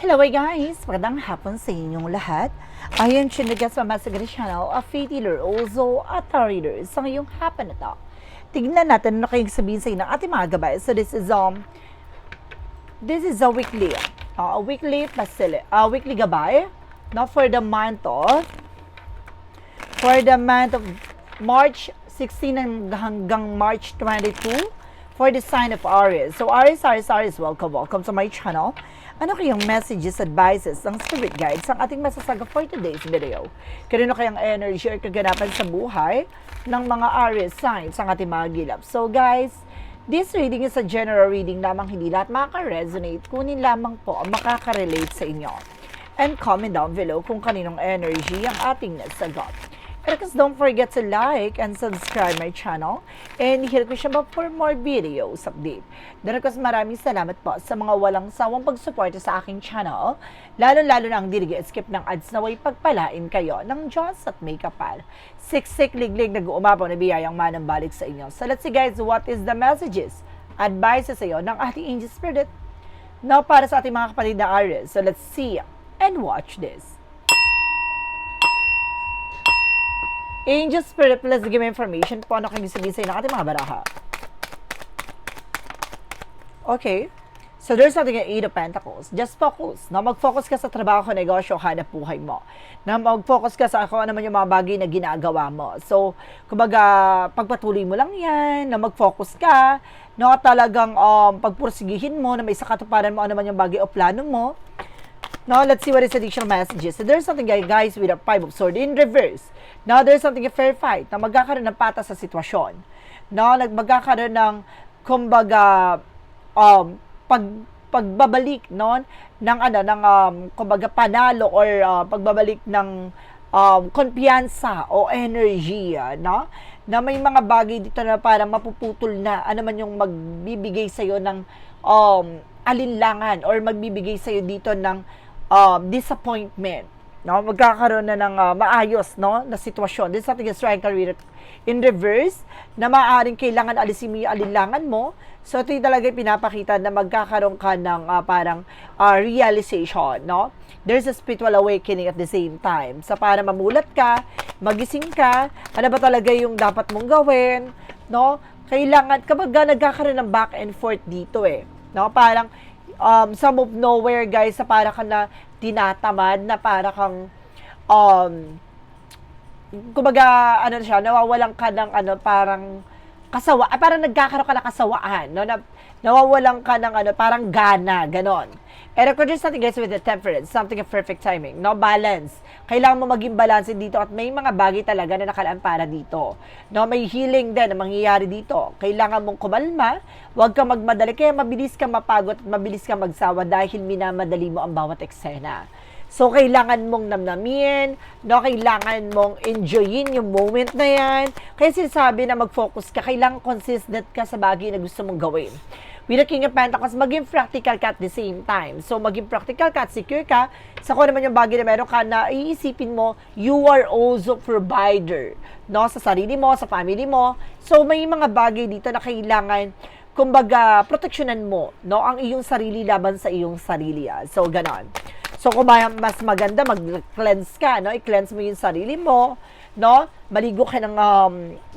Hello guys! Magandang hapon sa inyong lahat. Ayon sinagas sa Masagari Channel, a faith healer, also a tarot reader sa ngayong hapon na to. Tignan natin ano kayong sabihin sa inyo ng ating mga gabay. So this is weekly gabay, no, for the month of March 16 hanggang March 22 for the sign of Aries. So Aries, welcome to my channel. Ano kayang messages, advices, ang spirit guides ang ating masasaga for today's video? Kanino kayang energy or kaganapan sa buhay ng mga Aries signs ang ating mga gilap? So guys, this reading is a general reading lamang, hindi lahat makaka-resonate, kunin lamang po ang makaka-relate sa inyo. And comment down below kung kaninong energy ang ating nasagot. And don't forget to like and subscribe my channel and hit ko siya for more videos update. Then maraming salamat po sa mga walang sawang pagsuporta sa aking channel, lalo-lalo na ang dirigi skip ng ads na way pagpalain kayo ng Diyos at may kapal. Siksik liglig nag-uumapaw na biyayang manang balik sa inyo. So let's see guys, what is the messages, advices sa iyo ng ating angel spirit now para sa ating mga kapatid na Aries. So let's see and watch this. Angel Spirit, please give me information po ano kayo sabihin sa inyo ng ating mga baraha. Okay. So there's something in 8 of Pentacles. Just focus. Na mag-focus ka sa trabaho, negosyo, hanap buhay mo. Na mag-focus ka sa kung ano naman yung mga bagay na ginagawa mo. So, kumbaga, pagpatuloy mo lang yan, na mag-focus ka, na talagang pagpursigihin mo, na may sakatuparan mo ano naman yung bagay o plano mo. Now, let's see what is additional messages. So, there's something, guys, with a 5 of Swords in reverse. Now, there's something a fair fight na magkakaroon ng patas sa sitwasyon. Now, magkakaroon ng, kumbaga, pagbabalik, no, ng, kumbaga, panalo or pagbabalik ng kumpiyansa o energy, no? Na may mga bagay dito na parang mapuputol na, ano man yung magbibigay sa'yo ng alinlangan or magbibigay sa'yo dito ng disappointment, no? Magkakaroon na ng maayos, no, na sitwasyon. This is something is in reverse na maaaring kailangan alisin mo yung alinlangan mo. So ito yung talaga pinapakita na magkakaroon ka ng parang realization, no? There's a spiritual awakening at the same time. So para mamulat ka, magising ka, ano ba talaga yung dapat mong gawin, no? Kailangan kapag nagkakaroon ng back and forth dito no? Parang some of nowhere guys, sa para ka na tinatamad, na para kang kumbaga ano siya, nawawalan ka ng parang parang nagkakaroon ka ng kasawaan, no? Nawawalan ka ng parang gana, ganon. And of course, something guys with the temperance, something of perfect timing, no? Balance. Kailangan mo maging balance dito at may mga bagay talaga na nakalaan para dito. No, may healing din na mangyayari dito. Kailangan mong kumalma, huwag kang magmadali, kaya mabilis kang mapagod at mabilis kang magsawa dahil minamadali mo ang bawat eksena. So, kailangan mong namnamin, no? Kailangan mong enjoyin yung moment na yan. Kaya sinasabi na mag-focus ka, kailangan consistent ka sa bagay na gusto mong gawin. With the King of Pentacles, maging practical ka at the same time. So, maging practical ka at secure ka sa kung naman yung bagay na meron ka na iisipin mo, you are also provider, no? Sa sarili mo, sa family mo. So, may mga bagay dito na kailangan, kumbaga, proteksyonan mo, no? Ang iyong sarili laban sa iyong sarili. So, ganon. So, kung mas maganda, mag-cleanse ka, no? I-cleanse mo yung sarili mo, no? Maligo ka ng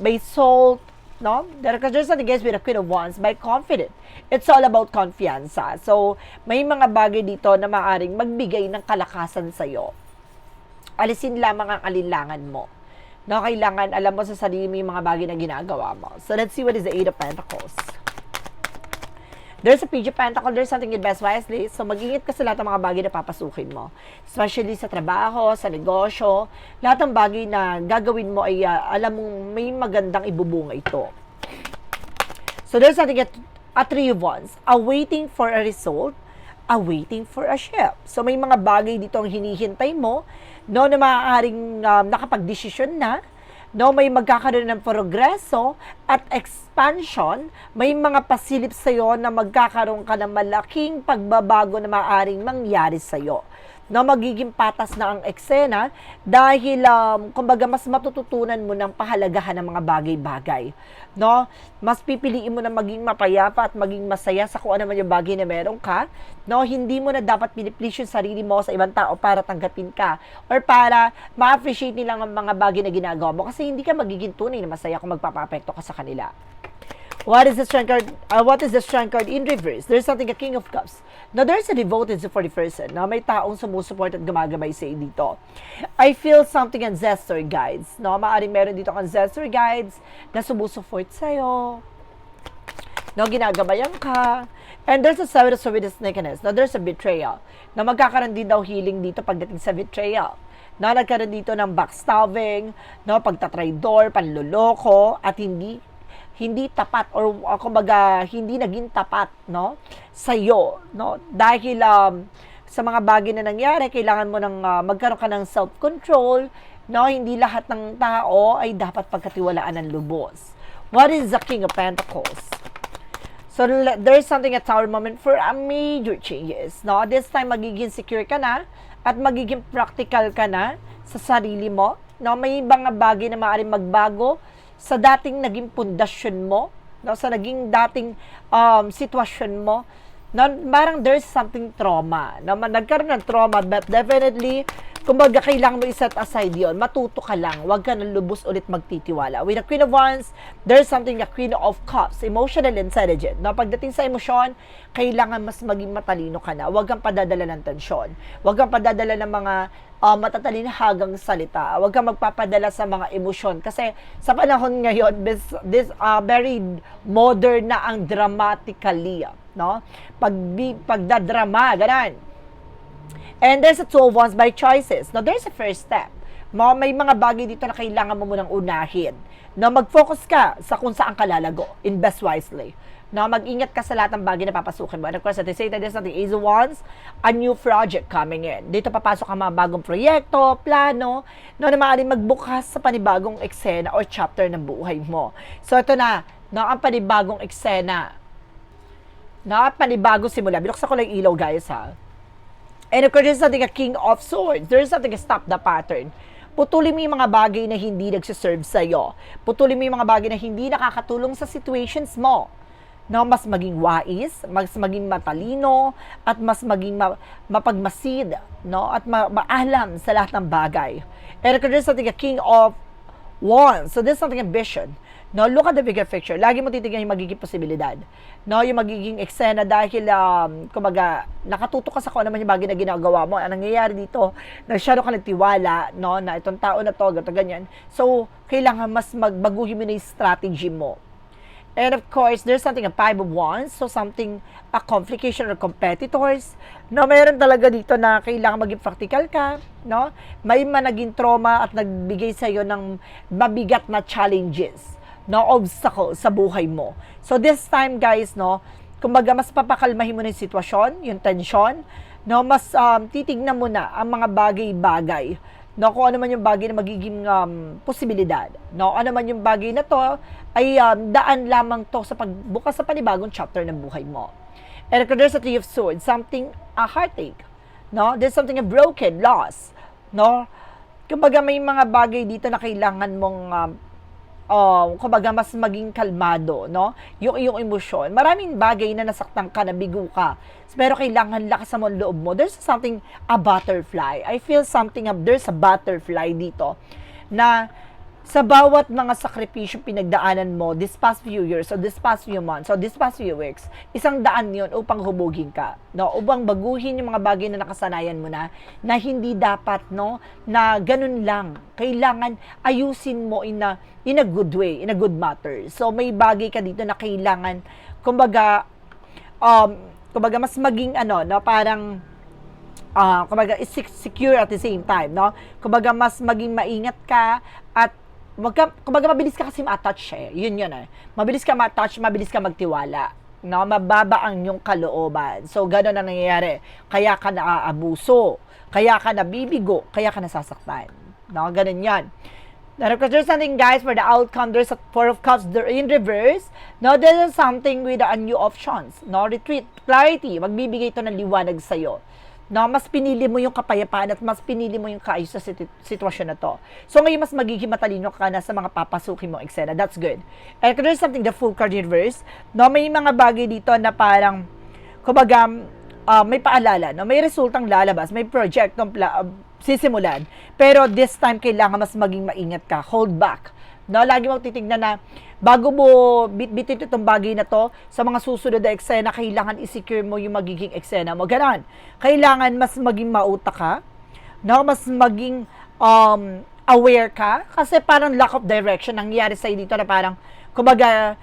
may salt, no? There's something guys with a Queen of Wands, by confident. It's all about confianza. So, may mga bagay dito na maaaring magbigay ng kalakasan sa'yo. Alisin lamang ang alinlangan mo. No? Kailangan, alam mo sa sarili mo yung mga bagay na ginagawa mo. So, let's see what is the 8 of Pentacles. There's a Page of Pentacles, there's something invest wisely. So, mag-ingat ka sa lahat ng mga bagay na papasukin mo. Especially sa trabaho, sa negosyo. Lahat ng bagay na gagawin mo ay alam mong may magandang ibubunga ito. So, there's something a 3 of Wands. Awaiting for a result, awaiting for a shift. So, may mga bagay dito ang hinihintay mo, no, na maaaring nakapag-desisyon na, no, may magkakaroon ng progreso at expansion, may mga pasilip sa'yo na magkakaroon ka ng malaking pagbabago na maaaring mangyari sa'yo. no, magiging patas na ang eksena dahil kumbaga mas matututunan mo ng pahalagahan ng mga bagay-bagay, no? Mas pipiliin mo na maging mapayapa at maging masaya sa kung ano man yung bagay na meron ka, no? Hindi mo na dapat piniplease yung sarili mo sa ibang tao para tanggapin ka or para ma-appreciate nila ang mga bagay na ginagawa mo kasi hindi ka magiging tunay na masaya kung magpapapekto ka sa kanila. What is the strength card? What is the strength card in reverse? There's something, a King of Cups. Now, there's a devoted for the person. Now, may taong sumusuport at gumagabay sa dito. I feel something ancestor guides. No, maaaring meron dito ancestor guides na sumusuport sa'yo. No, ginagabayan ka. And there's a Seven of Swords Snakiness. Now, there's a betrayal. Na magkakaroon din daw healing dito pagdating sa betrayal. Na nagkaroon dito ng backstabbing, no, pagtatraidor, panloloko, at hindi tapat or kumbaga hindi naging tapat, no, sa iyo, no, dahil sa mga bagay na nangyari kailangan mo ng magkaroon ka ng self-control, no, hindi lahat ng tao ay dapat pagkatiwalaan ng lubos. What is the King of Pentacles? So there's something, a tower moment for a major changes, no, this time magiging secure ka na at magiging practical ka na sa sarili mo, no, may mga bagay na maaaring magbago sa dating naging pundasyon mo, no, sa naging dating sitwasyon mo, no, parang there's something trauma, no, nagkaroon ng trauma, but definitely, kumbaga kailangan mo i-set aside yon, matuto ka lang, huwag ka nang lubos ulit magtitiwala. With the Queen of Wands, there's something, the Queen of Cups, emotional intelligent, no, pagdating sa emosyon, kailangan mas maging matalino ka na, huwag kang padadala ng tensyon, huwag kang padadala ng mga matatalinhagang salita. Huwag kang magpapadala sa mga emosyon. Kasi sa panahon ngayon, this very modern na ang dramatically, no? Pagdadrama, ganun. And there's a Two of Wands by choices. Now, there's a first step. May mga bagay dito na kailangan mo munang unahin. No, mag-focus ka sa kung saan ka lalago. Invest wisely. No, mag-ingat ka sa lahat ng bagay na papasukin mo. And of course, at the same time, there's something, Ace of Wands, a new project coming in. Dito papasok ang mga bagong proyekto, plano, no, na maaaring magbukas sa panibagong eksena or chapter ng buhay mo. So, ito na, no, ang panibagong eksena. No, panibagong simula. Binuksan ko lang ilaw, guys, ha. And of course, there's something, a King of Swords. There's something, a stop the pattern. Putulin mo yung mga bagay na hindi nagsiserve sa'yo. Putulin mo yung mga bagay na hindi nakakatulong sa situations mo. No, mas maging wais, mas maging matalino, at mas maging mapagmasid, no, at maalam sa lahat ng bagay. And there's something, a King of Wands. So there's something, ambition. No, look at the bigger picture. Lagi mo titignan yung magiging posibilidad. No, yung magiging eksena dahil, kumbaga, nakatutok ka sa kung ano man yung bagay na ginagawa mo. Ang nangyayari dito, nasyado ka nagtiwala, no, na itong tao na to, ganyan. So, kailangan mas magbaguhin mo na yung strategy mo. And of course, there's something, a Five of Wands, so something, a complication or competitors, no, mayroon talaga dito na kailangan maging practical ka, no, may managing trauma at nagbigay sa'yo ng mabigat na challenges, no, obstacle sa buhay mo. So this time, guys, no, kumbaga mas papakalmahin mo na yung sitwasyon, yung tension, no, mas titignan mo na ang mga bagay-bagay, no, kung ano man yung bagay na magiging posibilidad, no, ano man yung bagay na to ay daan lamang to sa pagbukas sa panibagong chapter ng buhay mo. And there's a Three of Swords, something, a heartache, no, there's something, a broken, loss, no, kumbaga may mga bagay dito na kailangan mong kumbaga mas maging kalmado, no, yung iyong emosyon. Maraming bagay na nasaktan ka, nabigo ka, pero kailangan lakas mo ang loob mo. There's something, a butterfly. I feel something, there's a butterfly dito na sa bawat mga sakripisyo pinagdaanan mo this past few years, so this past few months, so this past few weeks, isang daan yun upang hubugin ka, no, upang baguhin yung mga bagay na nakasanayan mo na hindi dapat, no, na ganun lang. Kailangan ayusin mo in a good way, in a good matter. So may bagay ka dito na kailangan, kumbaga mas maging no, parang kumbaga secure at the same time, no, kumbaga mas maging maingat ka at kumbaga mabilis ka kasi ma-touch yun mabilis ka ma-touch, mabilis ka magtiwala, no, mababa ang yung kalooban. So gano'n ang nangyayari, kaya ka naaabuso, kaya ka nabibigo, kaya ka nasasaktan, no, gano'n yan. Now, because there's something, guys, for the outcome, there's a Four of Cups in reverse. No, there's something with a new options, no, retreat, clarity, magbibigay ito ng liwanag sa'yo. No, mas pinili mo yung kapayapaan at mas pinili mo yung kaayos sa sitwasyon na to. So ngayon mas magiging matalino ka na sa mga papasukin mong eksena. That's good. And there's something, the full card reverse, no, may mga bagay dito na parang, kumbaga, may paalala, no, may resultang lalabas, may project ng sisimulan. Pero this time, kailangan mas maging maingat ka. Hold back. No, lagi mo titignan na bago mo bitin itong bagay na to sa mga susunod na eksena, kailangan i-secure mo yung magiging eksena mo. Ganon. Kailangan mas maging mautak ka, no? Mas maging aware ka kasi parang lack of direction nangyayari sa dito na parang kumbaga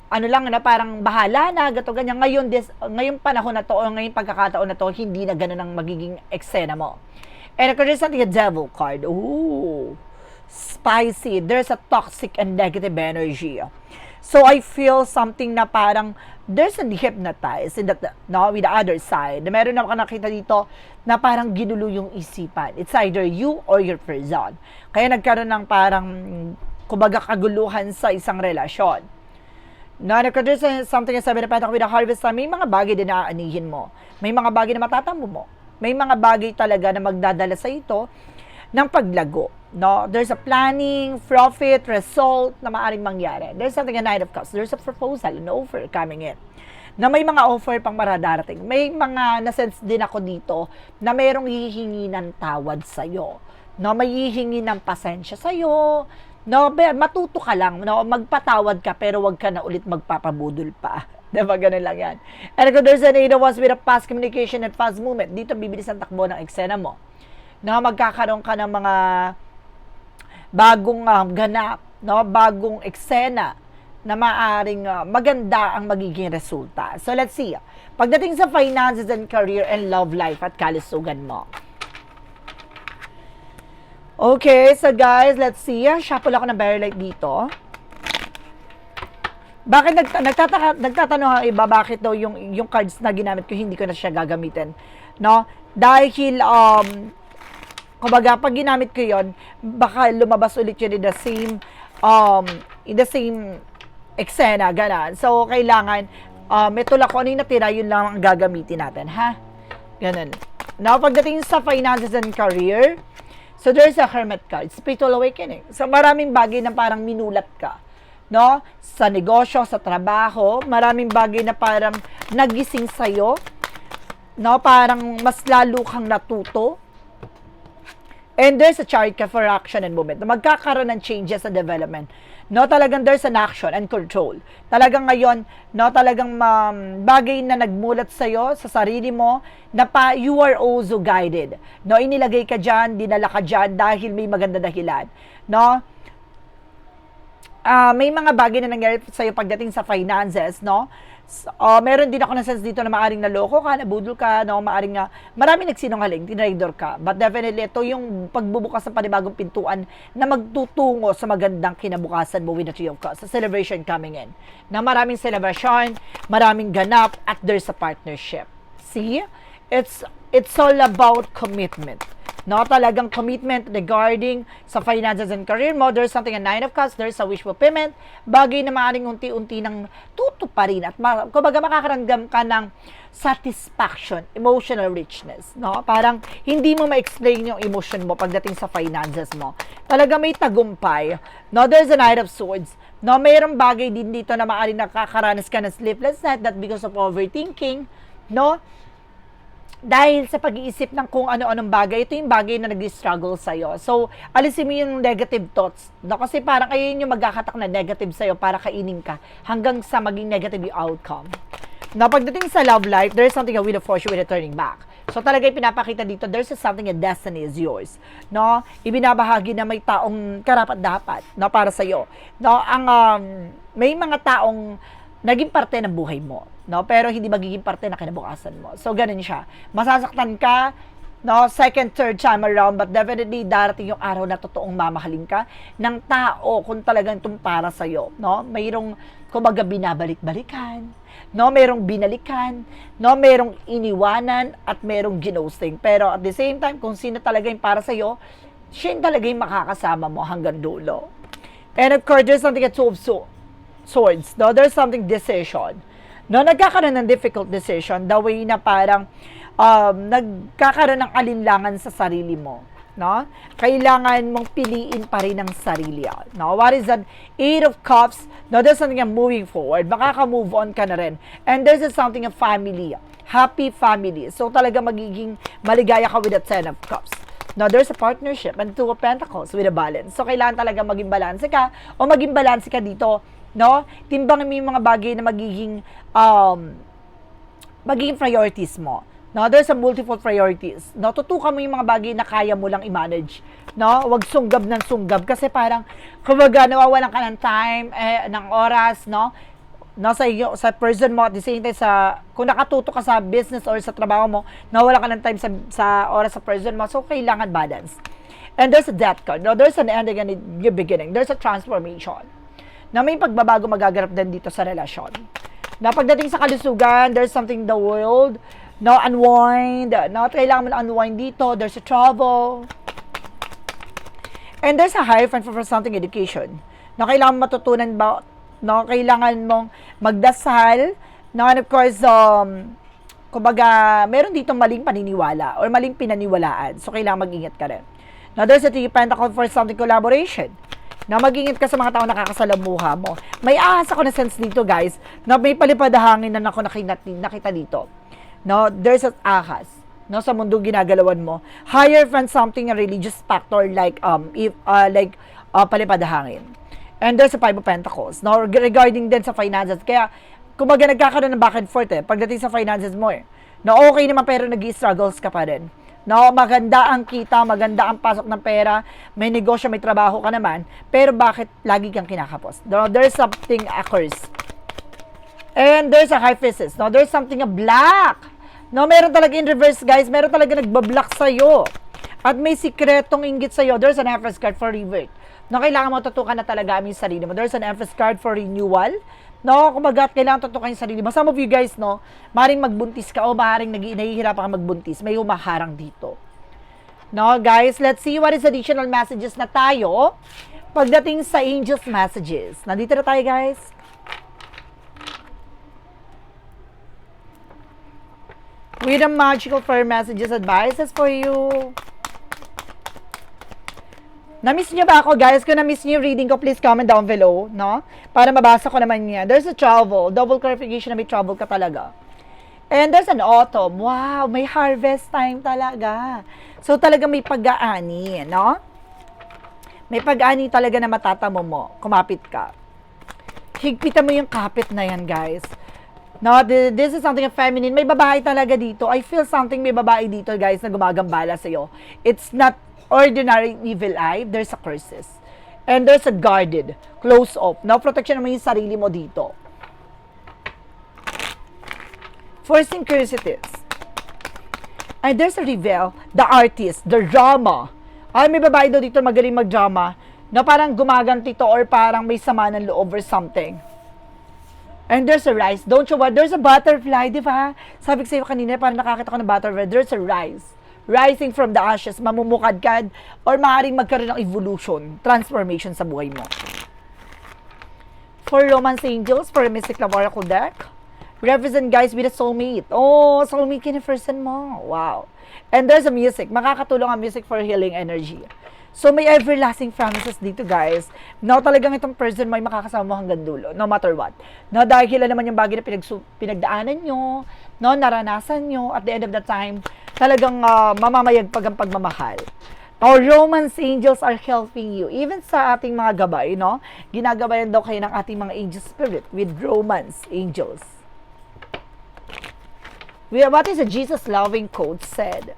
ano lang na parang bahala na gato ganyan ngayong panahon na to o ngayong pagkakataon na to hindi na ganoon ang magiging eksena mo. And there's something a devil card. Ooh. Spicy. There's a toxic and negative energy. So I feel something na parang there's a hypnotized in that, no, with the other side. Meron na nakita dito na parang ginulo yung isipan. It's either you or your person. Kaya nagkaroon ng parang kumbaga kaguluhan sa isang relasyon. No, there's something na sabi na parang with the harvest time, may mga bagay din na aanihin mo. May mga bagay na matatamo mo. May mga bagay talaga na magdadala sa ito ng paglago. No, there's a planning, profit, result na maaaring mangyari. There's something a Knight of Cups. There's a proposal, an offer coming in. Na may mga offer pang maradarating. May mga nasense din ako dito na mayroong hihingi ng tawad sa'yo. No, may hihingi ng pasensya sa'yo. No, matuto ka lang. No, magpatawad ka pero wag ka na ulit magpapabudol pa. Diba, ganun lang yan. And kung there's an eight of wands with a fast communication and fast movement, dito bibilis ang takbo ng eksena mo. No, magkakaroon ka ng mga bagong ganap, no, bagong eksena na maaring maganda ang magiging resulta. So let's see. Pagdating sa finances and career and love life at kalusugan mo. Okay, so guys, let's see. Shuffle ako ng very light dito. Bakit nagtatanong ang iba bakit daw yung cards na ginamit ko hindi ko na siya gagamitin, no? Dahil kumbaga pag ginamit ko 'yon, baka lumabas ulit yun in the same eksena, ganun. So kailangan ito lang kung ano yung natira, yun lang ang gagamitin natin, ha? Ganun. Now, pagdating sa finances and career, so there's a Hermit card, spiritual awakening. So maraming bagay na parang minulat ka, no? Sa negosyo, sa trabaho, maraming bagay na parang nagising sa'yo, no? Parang mas lalo kang natuto. And there's a chart ka for action and movement. Magkakaroon ng changes sa development. No, talagang there's an action and control. Talagang ngayon, no, talagang bagay na nagmulat sa'yo, sa sarili mo, na you are also guided. No, inilagay ka dyan, dinala ka dyan dahil may maganda dahilan. No, may mga bagay na nangyari sa'yo pagdating sa finances, no? Meron din ako na sense dito na maaring naloko ka, nabudol ka, no? Maaring marami nagsinungaling, tinraidor ka. But definitely, ito yung pagbubukas ng panibagong pintuan na magtutungo sa magandang kinabukasan mo with the Three of Cups. Sa celebration coming in. Na maraming celebration, maraming ganap, at there's a partnership. See? It's all about commitment. No, talagang commitment regarding sa finances and career mo. There's something a Nine of Cups, there's a wish fulfillment, bagay na maaaring unti-unti ng tutuparin at kumbaga makakaramdam ka ng satisfaction, emotional richness, no? Parang hindi mo ma-explain yung emotion mo pagdating sa finances mo. Talaga may tagumpay. No, there's a Knight of Swords. No, mayroong bagay din dito na maaaring nakakaranas ka ng sleepless night, that because of overthinking, no? Dahil sa pag-iisip ng kung ano-anong bagay, ito yung bagay na nag-struggle sa'yo. So, alisin mo yung negative thoughts. No? Kasi parang ayun yung magkakatak na negative sa'yo para kainin ka hanggang sa maging negative yung outcome. Na pagdating sa love life, there's something a wheel of fortune with a turning back. So, talaga yung pinapakita dito, there's something a destiny is yours. No? Ibinabahagi na may taong karapat-dapat, no, para sa'yo. No? May mga taong naging parte ng buhay mo, no? Pero hindi magiging parte na kinabukasan mo. So, ganun siya. Masasaktan ka, no? Second, third time around, but definitely darating yung araw na totoong mamahalin ka ng tao kung talagang itong para sa'yo, no? Mayroong, kumbaga, binabalik-balikan, no? Mayroong binalikan, no? Mayroong iniwanan, at mayroong ginosting. Pero at the same time, kung sino talaga yung para sa'yo, siya yung talaga yung makakasama mo hanggang dulo. And of course, there's something at Two of Swords, no? There's something decision. No, nagkakaroon ng difficult decision, the way na parang nagkakaroon ng alinlangan sa sarili mo, no? Kailangan mong piliin pa rin ang sarili, no? What is that? Eight of Cups, no? There's something I'm moving forward. Makaka-move on ka na rin. And there's something of family, happy family. So, talaga magiging maligaya ka with that Ten of Cups. Now, there's a partnership and Two of Pentacles with a balance. So, kailangan talaga maging balanse ka o maging balanse ka dito, no? Timbangin mo yung mga bagay na magiging priorities mo. No, there's a multiple priorities. No, tutukan mo yung mga bagay na kaya mo lang i-manage. No, wag sunggab ng sunggab kasi parang kumbaga nawawalan ka ng time, ng oras, no? No, sa person mo at the same time kung nakatuto ka sa business or sa trabaho mo, nawala ka ng time sa oras sa person mo. So, kailangan balance. And there's a death card. No, there's an ending and a new beginning. There's a transformation. Na may pagbabago magaganap din dito sa relasyon. Na pagdating sa kalusugan, there's something in the world, no, unwind, no, kailangan mo na unwind dito, there's a travel, and there's a high fund for something education, no, kailangan matutunan ba, no, kailangan mong magdasal, no, and of course, kumbaga, meron dito maling paniniwala, or maling pinaniwalaan, so kailangan mag-ingat ka rin. Now, there's a Three of Pentacles for something collaboration, na mag-ingat ka sa mga tao nakakasalamuha mo. May ahas ako na sense dito, guys, na may palipad-hangin na ako nakita dito. No, there's an ahas, no, sa mundo ginagalawan mo. Higher from something a religious factor like palipad-hangin. And there's a Five of Pentacles. No, regarding din sa finances. Kaya kumbaga nagkakaroon ng back and forth pagdating sa finances mo No, okay naman pero nag-struggles ka pa rin. No, maganda ang kita, maganda ang pasok ng pera, may negosyo, may trabaho ka naman, pero bakit lagi kang kinakapos? No, there's something occurs. And there's a High Priestess. No, there's something a black. No, meron talaga in reverse, guys. Meron talaga nagbablock sa'yo. At may sikretong inggit sa'yo. There's an Empress card for revert. No, kailangan mo tutukan na talaga ang sarili mo. There's an Empress card for renewal. No, kumbaga, kailangan tutukan yung sarili mo. Some of you guys, no, maaaring magbuntis ka o maaaring nahihirapan ka magbuntis. May humaharang dito. No, guys, let's see what is additional messages na tayo pagdating sa Angels Messages. Nandito na tayo, guys. With the magical fire messages, advices for you. Na-miss niyo ba ako, guys? Kung na-miss niyo yung reading ko, please comment down below, no? Para mabasa ko naman niya. There's a travel. Double clarification na may travel ka talaga. And there's an autumn. Wow, may harvest time talaga. So, talaga may pag-aani, no? May pag-aani talaga na matatamo mo. Kumapit ka. Higpitan mo yung kapit na yan, guys. No, this is something feminine. May babae talaga dito. I feel something may babae dito, guys, na gumagambala sa'yo. It's not ordinary evil eye. There's a curses. And there's a guarded, close off. Now, protection mo yung sarili mo dito. Forcing curiosities. And there's a reveal, the artist, the drama. Ay, may babae daw dito magaling mag-drama na parang gumaganti to or parang may sama ng loob or something. And there's a rise. Don't you want? There's a butterfly, di ba? Sabi ko sa'yo kanina, parang nakakita ko ng butterfly. There's a rise. Rising from the ashes, mamumukadkad, or maaaring magkaroon ng evolution, transformation sa buhay mo. For Romance Angels, for a Mystic Love Oracle deck, represent guys with a soulmate. Oh, soulmate kina-person mo. Wow. And there's a music. Makakatulong ang music for healing energy. So, may everlasting promises dito, guys. No, talagang itong person may makakasama mo hanggang dulo, no matter what. No, dahil naman yung bagay na pinagdaanan nyo, no, naranasan nyo, at the end of the time, talagang mamamayagpag ang pagmamahal. Our Romance Angels are helping you. Even sa ating mga gabay, no, ginagabayan daw kayo ng ating mga angel spirit with Romance Angels. What is a Jesus-loving quote said?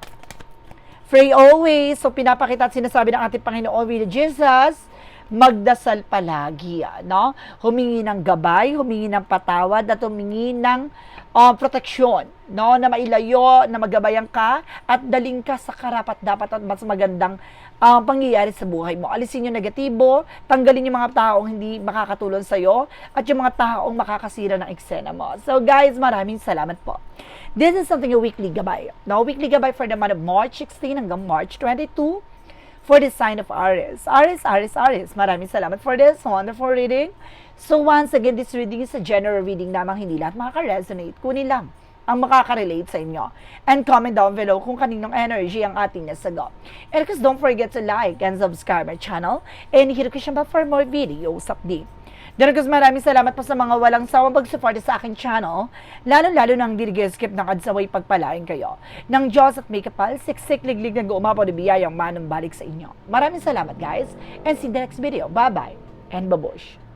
Pray always. So, pinapakita at sinasabi ng ating Panginoon with Jesus, magdasal palagi, no? Humingi ng gabay, humingi ng patawad, at humingi ng proteksyon, no? Na mailayo, na magabayan ka, at daling ka sa karapat-dapat at mas magandang pangyayari sa buhay mo. Alisin yung negatibo, tanggalin yung mga taong hindi makakatulong sa'yo, at yung mga taong makakasira ng eksena mo. So, guys, maraming salamat po. This is something a weekly gabay. Now, weekly gabay for the month of March 16 hanggang March 22 for the sign of Aries. Aries. Maraming salamat for this wonderful reading. So, once again, this reading is a general reading lamang, hindi lahat makaka-resonate. Kunin lang ang makaka-relate sa inyo. And comment down below kung kaninong energy ang ating nasagot. And because don't forget to like and subscribe my channel. And hit ko siya ba for more videos update. Diyos, maraming salamat po sa mga walang sawang pag-support sa aking channel, lalo-lalo nang dirigeskip ng adsaway pagpalain kayo. Ng Diyos at may kapal, siksik, liglig na guumapaw na biyayang manumbalik sa inyo. Maraming salamat guys, and see you in the next video. Bye-bye, and babush!